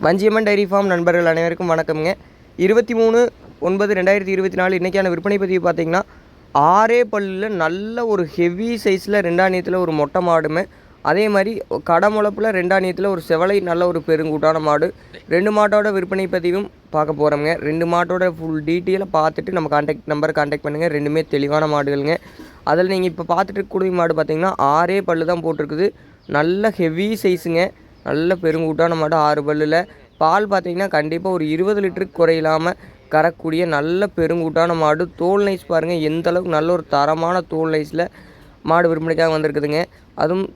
Vanjiamman dairy farm நண்பர்கள் அனைவருக்கும் வணக்கம்ங்க. 23/9/2024 இன்றைக்கான விற்பனை பதிவு பார்த்தீங்கன்னா, 6 பல்லில் நல்ல ஒரு ஹெவி சைஸில் ரெண்டாணியத்தில் ஒரு மொட்டை மாடுமே, அதே மாதிரி கடமுளப்பில் ரெண்டாணியத்தில் ஒரு செவலை நல்ல ஒரு பெருங்கூட்டான மாடு. 2 மாட்டோட விற்பனை பதிவும் பார்க்க போகிறோங்க. 2 மாட்டோட ஃபுல் டீட்டெயிலை பார்த்துட்டு நம்ம கான்டாக்ட் பண்ணுங்கள். ரெண்டுமே தெளிவான மாடுகளுங்க. அதில் நீங்கள் இப்போ பார்த்துட்டு இருக்கக்கூடிய மாடு பார்த்தீங்கன்னா 6 பல்லு தான் போட்டிருக்குது. நல்ல ஹெவி சைஸுங்க. நல்ல பெருங்கூட்டான மாடு 6 பல்லில். பால் பார்த்திங்கன்னா கண்டிப்பாக ஒரு 20 லிட்டருக்கு குறையில்லாமல் கறக்கூடிய நல்ல பெருங்கூட்டான மாடு. தோல் நைஸ் பாருங்கள் எந்த அளவுக்கு நல்ல ஒரு தரமான தோல் நைஸில் மாடு விற்பனைக்காக வந்திருக்குதுங்க. அதுவும்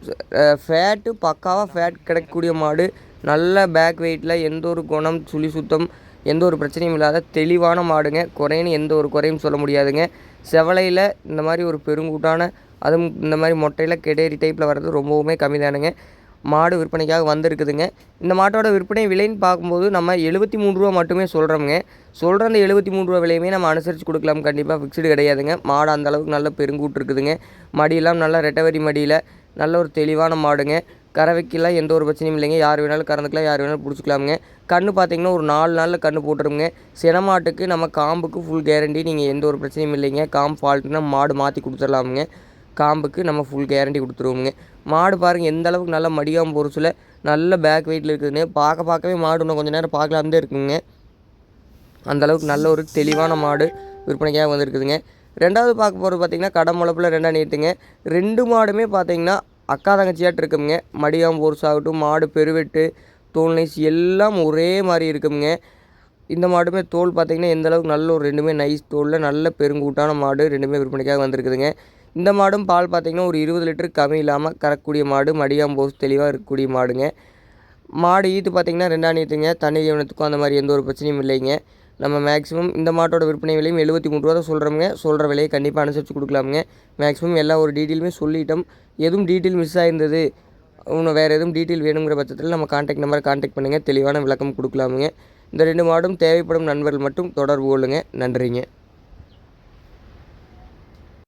ஃபேட்டு பக்காவாக ஃபேட் கிடைக்கக்கூடிய மாடு. நல்ல பேக் வெயிட்டில் எந்த ஒரு குணம் சுழி சுத்தம் எந்த ஒரு பிரச்சனையும் இல்லாத தெளிவான மாடுங்க. குறைன்னு எந்த ஒரு குறையும் சொல்ல முடியாதுங்க. செவலையில் இந்த மாதிரி ஒரு பெருங்கூட்டான அதுவும் இந்த மாதிரி மொட்டையில் கெடேரி டைப்பில் வர்றது ரொம்பவுமே கம்மி தானுங்க. மாடு விற்பனைக்காக வந்திருக்குதுங்க. இந்த மாட்டோட விற்பனை விலைன்னு பார்க்கும்போது நம்ம 73 ரூபா மட்டுமே சொல்கிறோமுங்க. சொல்கிற அந்த 73 ரூபா விலையுமே நம்ம அனுசரித்து கொடுக்கலாம். கண்டிப்பாக ஃபிக்ஸ்டு கிடையாதுங்க. மாடு அந்தளவுக்கு நல்ல பெருங்கூட்டு இருக்குதுங்க. மடியெல்லாம் நல்லா ரெட்டவரி மடியில் நல்ல ஒரு தெளிவான மாடுங்க. கறவைக்கெல்லாம் எந்த ஒரு பிரச்சனையும் இல்லைங்க. யார் வேணாலும் கறந்துக்கலாம், யார் வேணாலும் பிடிச்சிக்கலாமுங்க. கன்று பார்த்திங்கன்னா ஒரு 4 நாளில் கன்று போட்டுருங்க. சினமாட்டுக்கு நம்ம காம்புக்கு ஃபுல் கேரண்டி. நீங்கள் எந்த ஒரு பிரச்சனையும் இல்லைங்க. காம்பு ஃபால்ட்டுனா மாடு மாற்றி கொடுத்துடலாமுங்க. காம்புக்கு நம்ம ஃபுல் கேரண்டி கொடுத்துருவோமுங்க. மாடு பாருங்கள் எந்த அளவுக்கு நல்ல மடியாமல் பொறுசில் நல்ல பேக் வெயிட்டில் இருக்குதுன்னு பார்க்கவே மாடு இன்னும் கொஞ்சம் நேரம் பார்க்கலாம்தான் இருக்குங்க. அந்தளவுக்கு நல்ல ஒரு தெளிவான மாடு விற்பனைக்காக வந்துருக்குதுங்க. ரெண்டாவது பார்க்க போகிறது பார்த்திங்கன்னா கடமுளப்பில் ரெண்டாணியத்துங்க. 2 மாடுமே பார்த்திங்கன்னா அக்கா தங்கச்சியாட்டு இருக்குங்க. மடியாமல் பொறுசாகட்டும் மாடு பெருவெட்டு தோல் நைஸ் எல்லாம் ஒரே மாதிரி இருக்குங்க. இந்த மாடுமே தோல் பார்த்திங்கன்னா எந்தளவுக்கு நல்ல ஒரு ரெண்டுமே நைஸ் தோலில் நல்ல பெருங்கூட்டான மாடு. ரெண்டுமே விற்பனைக்காக வந்திருக்குதுங்க. இந்த மாடும் பால் பார்த்திங்கன்னா ஒரு 20 லிட்டருக்கு கம்மி இல்லாமல் கறக்கக்கூடிய மாடு. மடியாம்போஸ் தெளிவாக இருக்கக்கூடிய மாடுங்க. மாடு ஈத்து பார்த்திங்கன்னா ரெண்டாணியத்துங்க. தண்ணி ஜீவனத்துக்கும் அந்த மாதிரி எந்த ஒரு பிரச்சனையும் இல்லைங்க. நம்ம மேக்ஸிமம் இந்த மாட்டோட விற்பனை விலையும் 73 ரூபா தான் சொல்கிறோமுங்க. சொல்கிற விலையை கண்டிப்பாக அனுசரித்து கொடுக்கலாமுங்க. மேக்ஸிமம் எல்லா ஒரு டீட்டெயிலுமே சொல்லிட்டோம். எதுவும் டீட்டெயில் மிஸ் ஆகிருந்தது, இன்னும் வேறு எதுவும் டீட்டெயில் வேணுங்கிற பட்சத்தில் நம்ம கான்டாக்ட் பண்ணுங்கள். தெளிவான விளக்கம் கொடுக்கலாமுங்க. இந்த 2 மாடும் தேவைப்படும் நண்பர்கள் மட்டும் தொடர்பு கொள்ளுங்கள். நன்றிங்க.